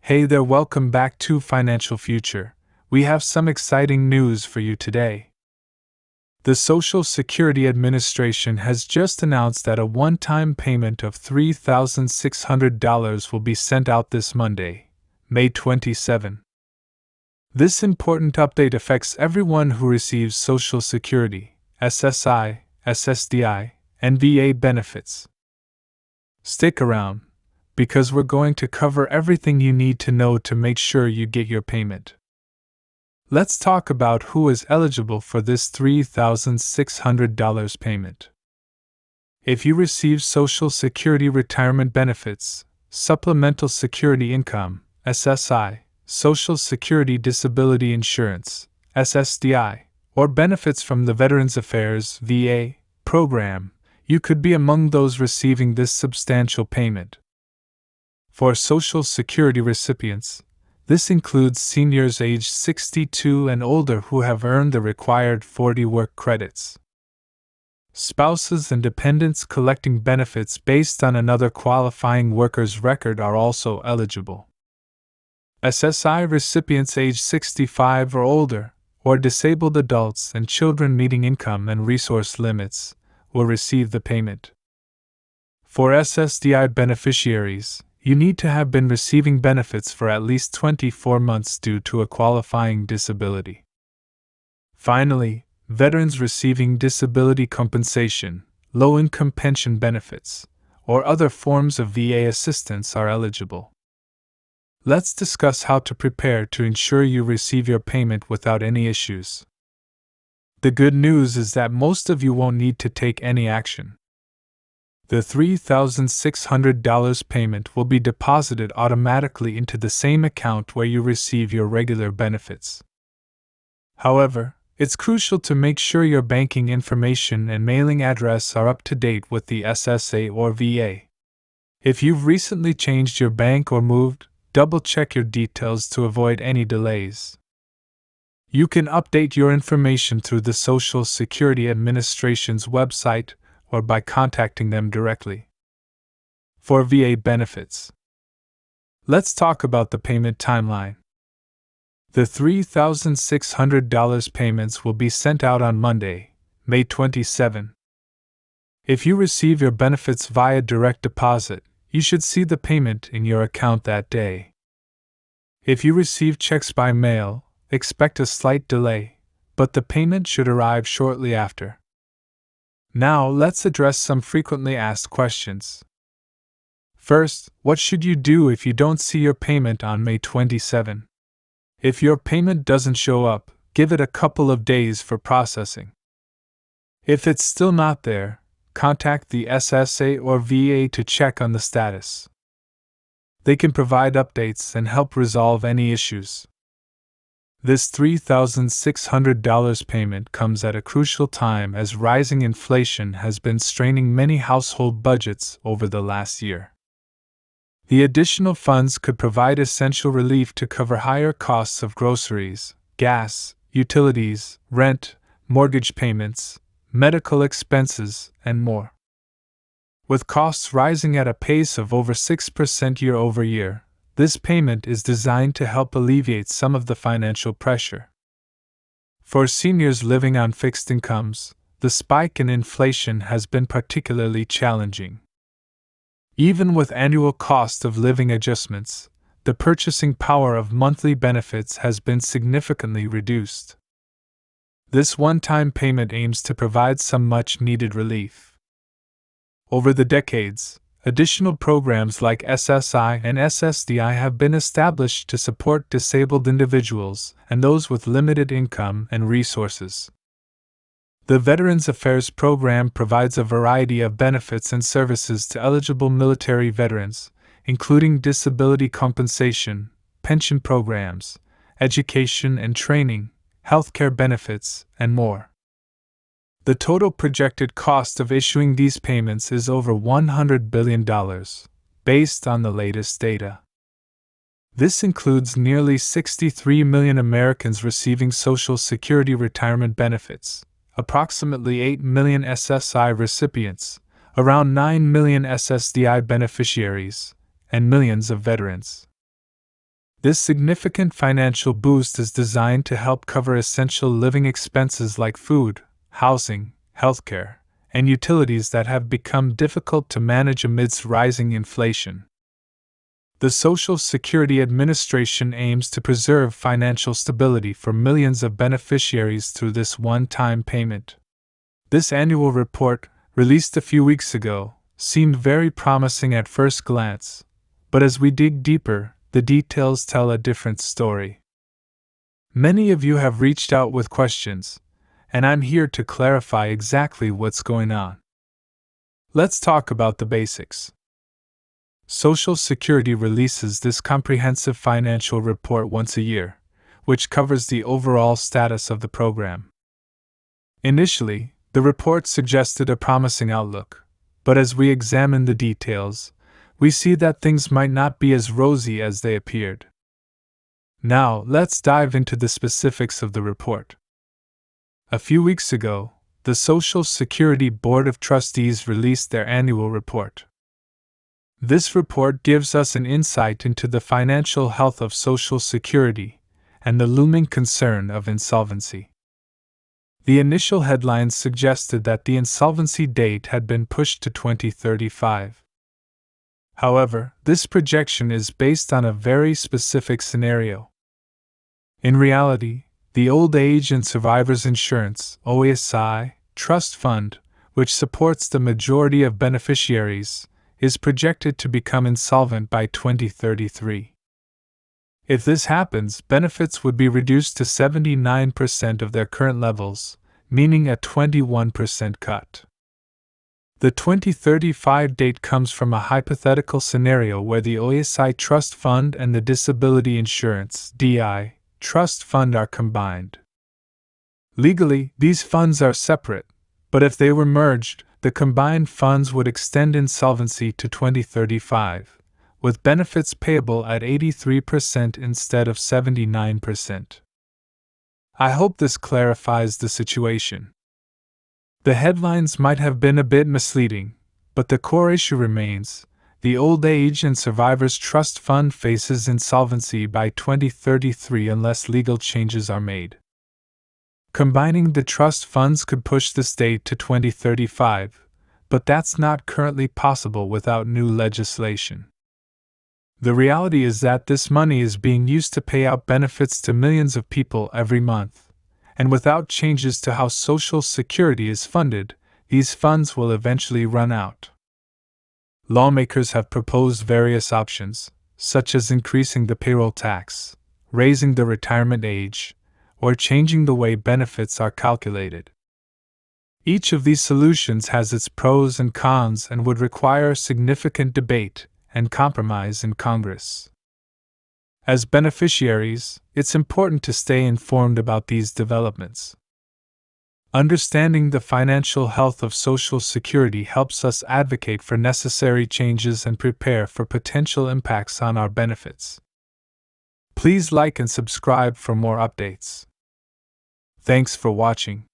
Hey there, welcome back to Financial Future. We have some exciting news for you today. The Social Security Administration has just announced that a one-time payment of $3,600 will be sent out this Monday, May 27. This important update affects everyone who receives Social Security, SSI, SSDI, and VA benefits. Stick around, because we're going to cover everything you need to know to make sure you get your payment. Let's talk about who is eligible for this $3,600 payment. If you receive Social Security retirement benefits, Supplemental Security Income, SSI, Social Security Disability Insurance, SSDI, or benefits from the Veterans Affairs VA program, you could be among those receiving this substantial payment. For Social Security recipients, this includes seniors aged 62 and older who have earned the required 40 work credits. Spouses and dependents collecting benefits based on another qualifying worker's record are also eligible. SSI recipients aged 65 or older, or disabled adults and children meeting income and resource limits, will receive the payment. For SSDI beneficiaries, you need to have been receiving benefits for at least 24 months due to a qualifying disability. Finally, veterans receiving disability compensation, low-income pension benefits, or other forms of VA assistance are eligible. Let's discuss how to prepare to ensure you receive your payment without any issues. The good news is that most of you won't need to take any action. The $3,600 payment will be deposited automatically into the same account where you receive your regular benefits. However, it's crucial to make sure your banking information and mailing address are up to date with the SSA or VA. If you've recently changed your bank or moved, double-check your details to avoid any delays. You can update your information through the Social Security Administration's website or by contacting them directly. For VA benefits, let's talk about the payment timeline. The $3,600 payments will be sent out on Monday, May 27. If you receive your benefits via direct deposit, you should see the payment in your account that day. If you receive checks by mail, expect a slight delay, but the payment should arrive shortly after. Now let's address some frequently asked questions. First, what should you do if you don't see your payment on May 27? If your payment doesn't show up, give it a couple of days for processing. If it's still not there, contact the SSA or VA to check on the status. They can provide updates and help resolve any issues. This $3,600 payment comes at a crucial time as rising inflation has been straining many household budgets over the last year. The additional funds could provide essential relief to cover higher costs of groceries, gas, utilities, rent, mortgage payments, medical expenses, and more. With costs rising at a pace of over 6% year over year, this payment is designed to help alleviate some of the financial pressure. For seniors living on fixed incomes, the spike in inflation has been particularly challenging. Even with annual cost of living adjustments, the purchasing power of monthly benefits has been significantly reduced. This one-time payment aims to provide some much-needed relief. Over the decades, additional programs like SSI and SSDI have been established to support disabled individuals and those with limited income and resources. The Veterans Affairs program provides a variety of benefits and services to eligible military veterans, including disability compensation, pension programs, education and training, healthcare benefits, and more. The total projected cost of issuing these payments is over $100 billion, based on the latest data. This includes nearly 63 million Americans receiving Social Security retirement benefits, approximately 8 million SSI recipients, around 9 million SSDI beneficiaries, and millions of veterans. This significant financial boost is designed to help cover essential living expenses like food, housing, healthcare, and utilities that have become difficult to manage amidst rising inflation. The Social Security Administration aims to preserve financial stability for millions of beneficiaries through this one-time payment. This annual report, released a few weeks ago, seemed very promising at first glance, but as we dig deeper, the details tell a different story. Many of you have reached out with questions, and I'm here to clarify exactly what's going on. Let's talk about the basics. Social Security releases this comprehensive financial report once a year, which covers the overall status of the program. Initially, the report suggested a promising outlook, but as we examine the details, we see that things might not be as rosy as they appeared. Now, let's dive into the specifics of the report. A few weeks ago, the Social Security Board of Trustees released their annual report. This report gives us an insight into the financial health of Social Security and the looming concern of insolvency. The initial headlines suggested that the insolvency date had been pushed to 2035. However, this projection is based on a very specific scenario. In reality, the Old Age and Survivors Insurance (OASI) Trust Fund, which supports the majority of beneficiaries, is projected to become insolvent by 2033. If this happens, benefits would be reduced to 79% of their current levels, meaning a 21% cut. The 2035 date comes from a hypothetical scenario where the OASI Trust Fund and the Disability Insurance (DI) Trust Fund are combined. Legally, these funds are separate, but if they were merged, the combined funds would extend insolvency to 2035, with benefits payable at 83% instead of 79%. I hope this clarifies the situation. The headlines might have been a bit misleading, but the core issue remains: the Old Age and Survivors Trust Fund faces insolvency by 2033 unless legal changes are made. Combining the trust funds could push this date to 2035, but that's not currently possible without new legislation. The reality is that this money is being used to pay out benefits to millions of people every month, and without changes to how Social Security is funded, these funds will eventually run out. Lawmakers have proposed various options, such as increasing the payroll tax, raising the retirement age, or changing the way benefits are calculated. Each of these solutions has its pros and cons and would require significant debate and compromise in Congress. As beneficiaries, it's important to stay informed about these developments. Understanding the financial health of Social Security helps us advocate for necessary changes and prepare for potential impacts on our benefits. Please like and subscribe for more updates. Thanks for watching.